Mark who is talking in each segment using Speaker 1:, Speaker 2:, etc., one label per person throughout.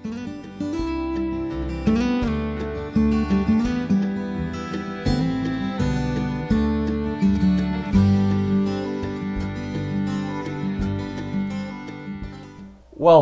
Speaker 1: Well,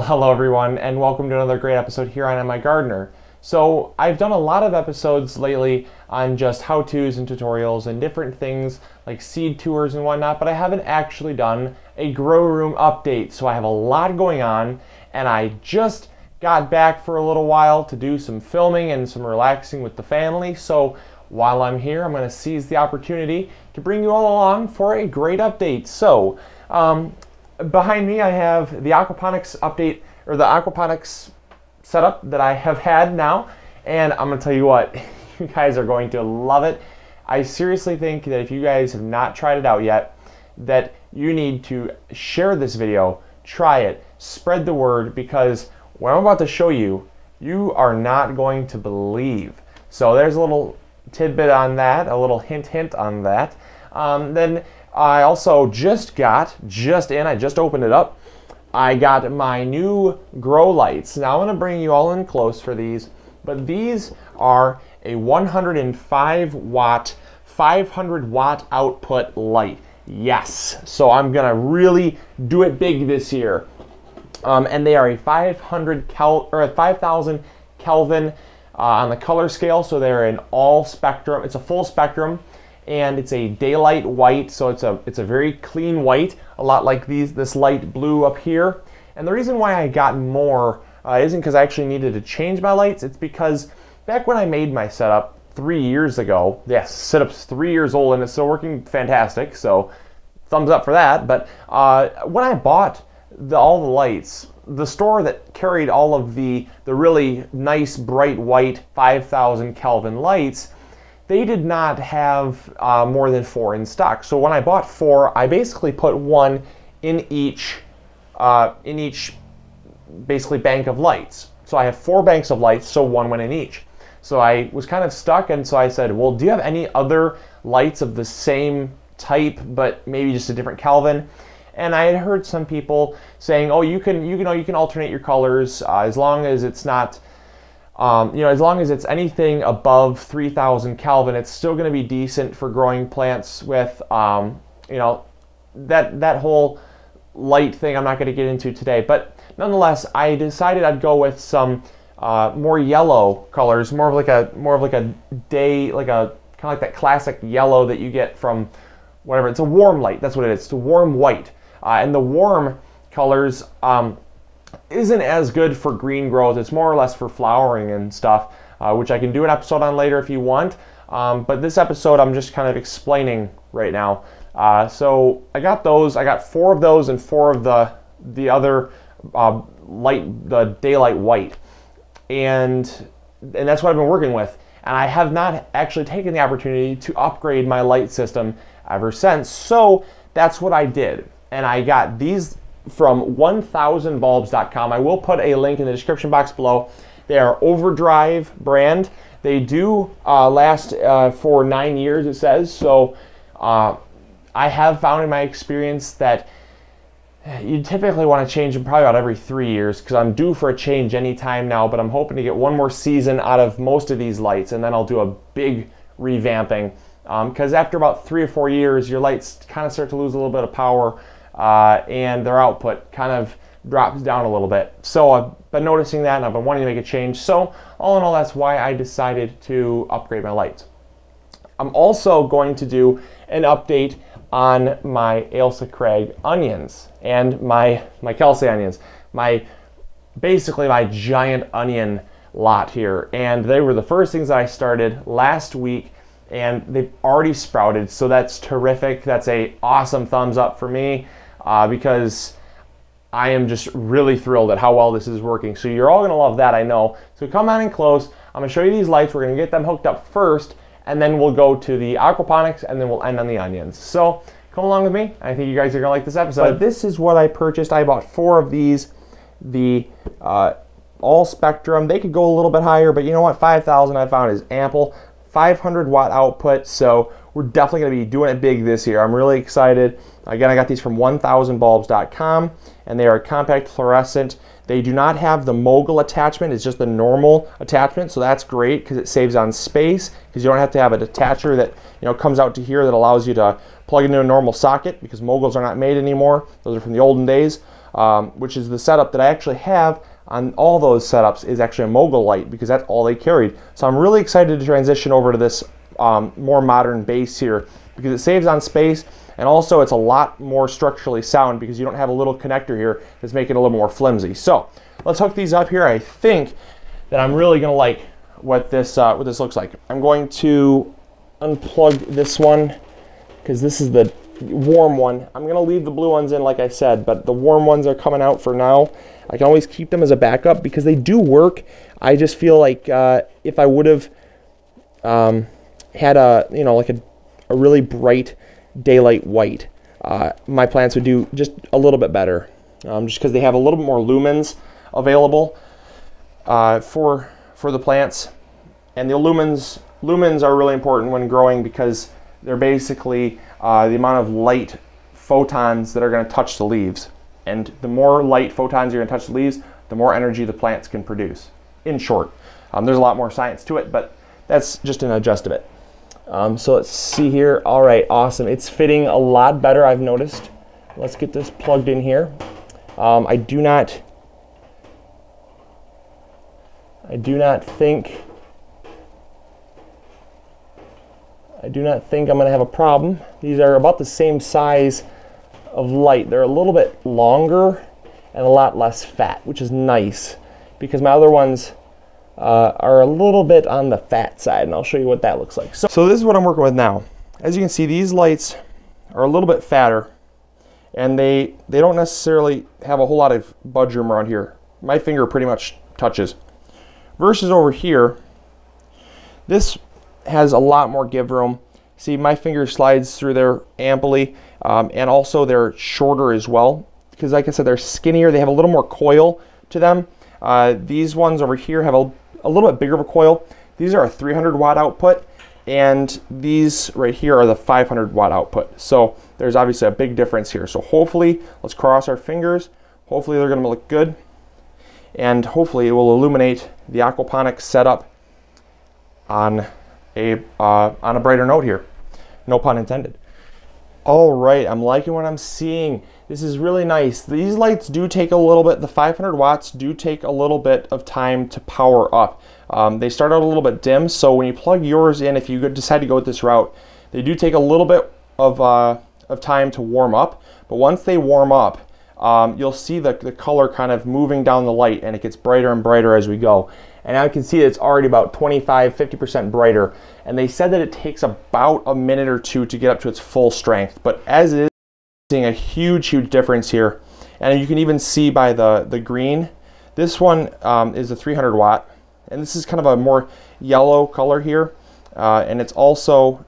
Speaker 1: hello everyone, and welcome to another great episode here on MIgardener. So I've done a lot of episodes lately on just how-tos and tutorials and different things like seed tours and whatnot, but I haven't actually done a grow room update. So I have a lot going on, and I just got back for a little while to do some filming and some relaxing with the family. So while I'm here, I'm going to seize the opportunity to bring you all along for a great update. So behind me, I have the aquaponics update, or the aquaponics setup that I have had now, and I'm gonna tell you what, you guys are going to love it. I seriously think that if you guys have not tried it out yet, that you need to share this video, try it, spread the word, because what I'm about to show you, you are not going to believe. So there's a little tidbit on that, a little hint on that. Then I also I just opened it up. I got my new Growlights. Now I'm going to bring you all in close for these, but these are a 105 watt, 500 watt output light. Yes, so I'm going to really do it big this year. And they are a 5,000 Kelvin on the color scale, so they're an all spectrum. It's a full spectrum. And it's a daylight white, so it's a very clean white, a lot like this light blue up here. And the reason why I got more isn't because I actually needed to change my lights. It's because back when I made my setup 3 years ago, yes, setup's 3 years old and it's still working fantastic, so thumbs up for that. But when I bought all the lights, the store that carried all of the really nice bright white 5,000 Kelvin lights, they did not have more than 4 in stock. So when I bought 4, I basically put one in each basically bank of lights. So I have 4 banks of lights, so 1 went in each. So I was kind of stuck, and so I said, well, do you have any other lights of the same type, but maybe just a different Kelvin? And I had heard some people saying, oh, you can alternate your colors as long as it's not, as long as it's anything above 3,000 Kelvin, it's still going to be decent for growing plants with, that whole light thing I'm not going to get into today. But nonetheless, I decided I'd go with some more yellow colors, more of like a day, like a kind of like that classic yellow that you get from whatever. It's a warm light. That's what it is. It's a warm white, and the warm colors isn't as good for green growth. It's more or less for flowering and stuff, which I can do an episode on later if you want. But this episode I'm just kind of explaining right now. So I got those. I got 4 of those and 4 of the other the daylight white, and that's what I've been working with. And I have not actually taken the opportunity to upgrade my light system ever since. So that's what I did, and I got these from 1000bulbs.com. I will put a link in the description box below. They are Overdrive brand. They do last for 9 years, it says. So I have found in my experience that you typically want to change them probably about every 3 years, because I'm due for a change anytime now, but I'm hoping to get one more season out of most of these lights, and then I'll do a big revamping, because after about 3 or 4 years, your lights kind of start to lose a little bit of power, and their output kind of drops down a little bit. So I've been noticing that, and I've been wanting to make a change. So all in all, that's why I decided to upgrade my lights. I'm also going to do an update on my Ailsa Craig onions and my Kelsey onions, basically my giant onion lot here. And they were the first things that I started last week, and they've already sprouted, so that's terrific. That's a awesome thumbs up for me, because I am just really thrilled at how well this is working. So you're all gonna love that, I know. So come on in close. I'm gonna show you these lights. We're gonna get them hooked up first, and then we'll go to the aquaponics, and then we'll end on the onions. So come along with me. I think you guys are gonna like this episode. But this is what I purchased. I bought 4 of these, the all spectrum. They could go a little bit higher, but you know what? 5,000 I found is ample. 500 watt output, so we're definitely going to be doing it big this year. I'm really excited. Again, I got these from 1000bulbs.com, and they are compact fluorescent. They do not have the mogul attachment. It's just the normal attachment, so that's great because it saves on space, because you don't have to have a detacher that comes out to here that allows you to plug into a normal socket, because moguls are not made anymore. Those are from the olden days, which is the setup that I actually have on all those setups is actually a mogul light, because that's all they carried. So I'm really excited to transition over to this more modern base here, because it saves on space, and also it's a lot more structurally sound because you don't have a little connector here that's making it a little more flimsy. So let's hook these up here. I think that I'm really gonna like what this looks like. I'm going to unplug this one because this is the warm one. I'm gonna leave the blue ones in like I said, but the warm ones are coming out for now. I can always keep them as a backup because they do work. I just feel like if I would have had a like a really bright daylight white, my plants would do just a little bit better, just because they have a little bit more lumens available for the plants. And the lumens are really important when growing, because they're basically the amount of light photons that are going to touch the leaves. And the more light photons you're going to touch the leaves, the more energy the plants can produce. In short, there's a lot more science to it, but that's just an gist of it. So let's see here. All right, awesome. It's fitting a lot better, I've noticed. Let's get this plugged in here. I do not think I'm going to have a problem. These are about the same size of light. They're a little bit longer and a lot less fat, which is nice, because my other ones are a little bit on the fat side, and I'll show you what that looks like. So this is what I'm working with now. As you can see, these lights are a little bit fatter, and they don't necessarily have a whole lot of budge room around here. My finger pretty much touches. Versus over here, this has a lot more give room. See, my finger slides through there amply, and also they're shorter as well, because like I said, they're skinnier. They have a little more coil to them. These ones over here have a little bit bigger of a coil. These are a 300 watt output, and these right here are the 500 watt output. So there's obviously a big difference here. So hopefully, let's cross our fingers. Hopefully they're going to look good, and hopefully it will illuminate the aquaponics setup on a brighter note here. No pun intended. All right, I'm liking what I'm seeing. This is really nice. These lights do take a little bit, the 500 watts do take a little bit of time to power up. They start out a little bit dim, so when you plug yours in, if you decide to go with this route, they do take a little bit of time to warm up. But once they warm up, you'll see the color kind of moving down the light, and it gets brighter and brighter as we go. And now you can see it's already about 25–50% brighter. And they said that it takes about a minute or two to get up to its full strength. But as it is, seeing a huge difference here. And you can even see by the green, this one is a 300 watt. And this is kind of a more yellow color here. And it's also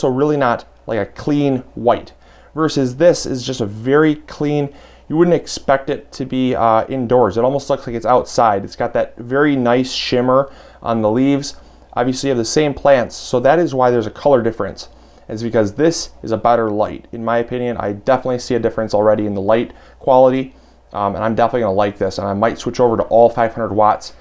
Speaker 1: really not like a clean white. Versus this is just a very clean, you wouldn't expect it to be indoors. It almost looks like it's outside. It's got that very nice shimmer on the leaves. Obviously you have the same plants, so that is why there's a color difference. It's because this is a better light. In my opinion, I definitely see a difference already in the light quality, and I'm definitely gonna like this, and I might switch over to all 500 watts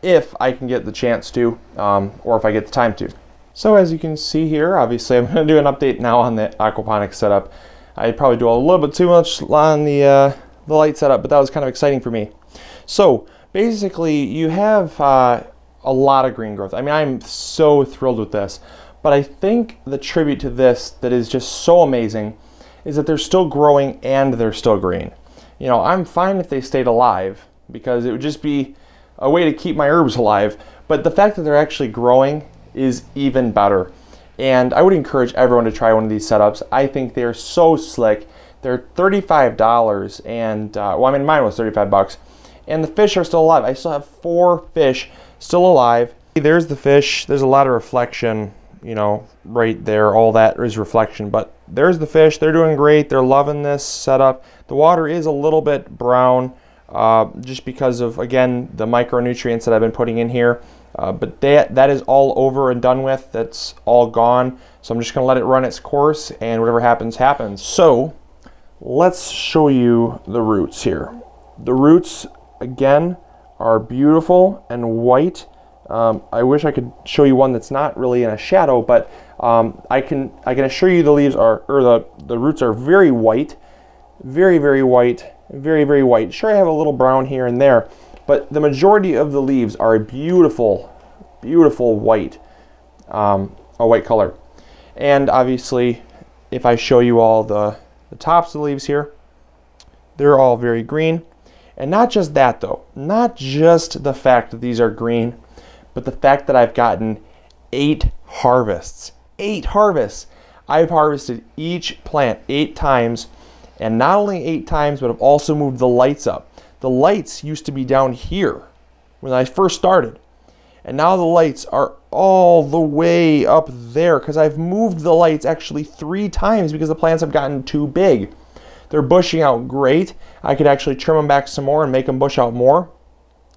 Speaker 1: if I can get the chance to, or if I get the time to. So as you can see here, obviously I'm gonna do an update now on the aquaponics setup. I probably do a little bit too much on the light setup, but that was kind of exciting for me. So basically you have a lot of green growth. I mean, I'm so thrilled with this, but I think the tribute to this that is just so amazing is that they're still growing and they're still green. You know, I'm fine if they stayed alive, because it would just be a way to keep my herbs alive, but the fact that they're actually growing is even better. And I would encourage everyone to try one of these setups. I think they're so slick. They're $35, and well, I mean, mine was 35 bucks, and the fish are still alive. I still have 4 fish still alive. There's the fish. There's a lot of reflection, you know, right there. All that is reflection, but there's the fish. They're doing great. They're loving this setup. The water is a little bit brown, just because of, again, the micronutrients that I've been putting in here. But that is all over and done with. That's all gone. So I'm just going to let it run its course, and whatever happens, happens. So let's show you the roots here. The roots, again, are beautiful and white. I wish I could show you one that's not really in a shadow, but I can assure you the leaves are, or the roots are very white, very, very white, very, very white. Sure, I have a little brown here and there, but the majority of the leaves are a beautiful, beautiful white, a white color. And obviously, if I show you all the tops of the leaves here, they're all very green. And not just that though, not just the fact that these are green, but the fact that I've gotten 8 harvests. 8 harvests. I've harvested each plant 8 times, and not only 8 times, but I've also moved the lights up. The lights used to be down here when I first started, and now the lights are all the way up there because I've moved the lights actually 3 times because the plants have gotten too big. They're bushing out great. I could actually trim them back some more and make them bush out more.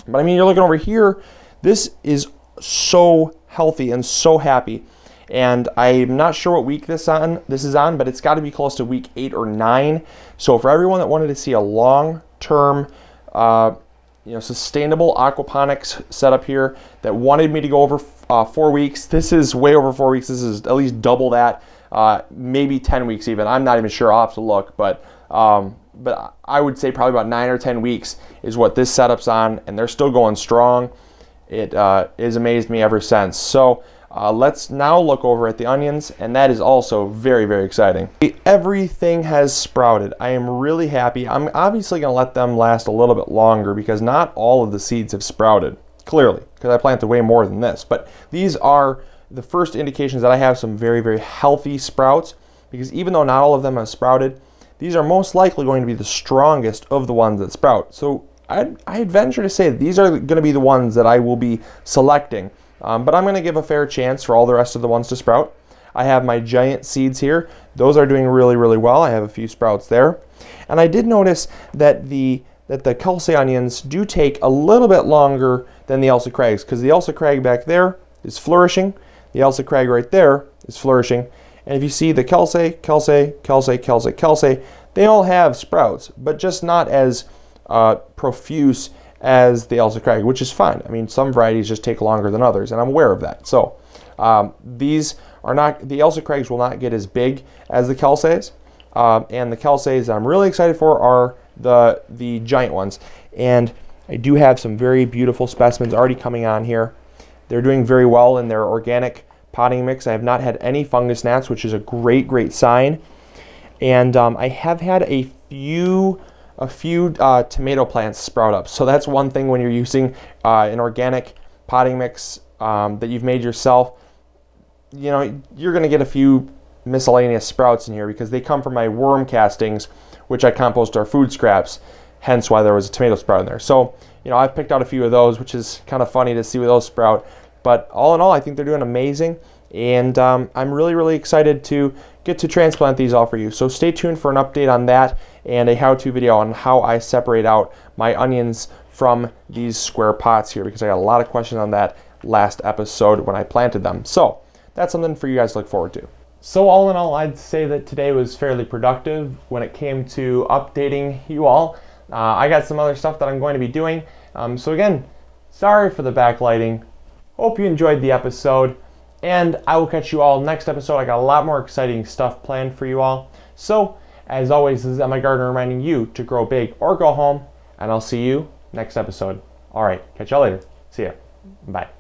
Speaker 1: But I mean, you're looking over here, this is so healthy and so happy. And I'm not sure what week this is on, but it's got to be close to week 8 or 9. So for everyone that wanted to see a long-term, sustainable aquaponics setup here, that wanted me to go over 4 weeks, this is way over 4 weeks. This is at least double that, maybe 10 weeks even. I'm not even sure. I'll have to look, but I would say probably about 9 or 10 weeks is what this setup's on, and they're still going strong. It has amazed me ever since. So let's now look over at the onions, and that is also very, very exciting. Everything has sprouted. I am really happy. I'm obviously going to let them last a little bit longer because not all of the seeds have sprouted, clearly, because I planted way more than this. But these are the first indications that I have some very, very healthy sprouts, because even though not all of them have sprouted, these are most likely going to be the strongest of the ones that sprout. So I'd venture to say that these are going to be the ones that I will be selecting. But I'm going to give a fair chance for all the rest of the ones to sprout. I have my giant seeds here. Those are doing really, really well. I have a few sprouts there. And I did notice that the Kelsey onions do take a little bit longer than the Elsa Craigs, because the Elsa Craig back there is flourishing. The Elsa Craig right there is flourishing. And if you see the Kelsey, Kelsey, Kelsey, Kelsey, Kelsey, they all have sprouts, but just not as profuse as the Elsa Craig, which is fine. I mean, some varieties just take longer than others, and I'm aware of that. So these are not, the Elsa Craigs will not get as big as the Kelseys, and the Kelseys that I'm really excited for are the giant ones. And I do have some very beautiful specimens already coming on here. They're doing very well in their organic potting mix. I have not had any fungus gnats, which is a great, great sign. And I have had a few tomato plants sprout up. So that's one thing when you're using an organic potting mix that you've made yourself. You know, you're going to get a few miscellaneous sprouts in here because they come from my worm castings, which I compost our food scraps, hence why there was a tomato sprout in there. So, you know, I've picked out a few of those, which is kind of funny to see those sprout. But all in all, I think they're doing amazing, and I'm really, really excited to get to transplant these all for you. So stay tuned for an update on that and a how-to video on how I separate out my onions from these square pots here, because I got a lot of questions on that last episode when I planted them. So that's something for you guys to look forward to. So all in all, I'd say that today was fairly productive when it came to updating you all. I got some other stuff that I'm going to be doing. So again, sorry for the backlighting. Hope you enjoyed the episode, and I will catch you all next episode. I got a lot more exciting stuff planned for you all. So, as always, this is MIgardener reminding you to grow big or go home, and I'll see you next episode. All right, catch y'all later. See ya. Bye.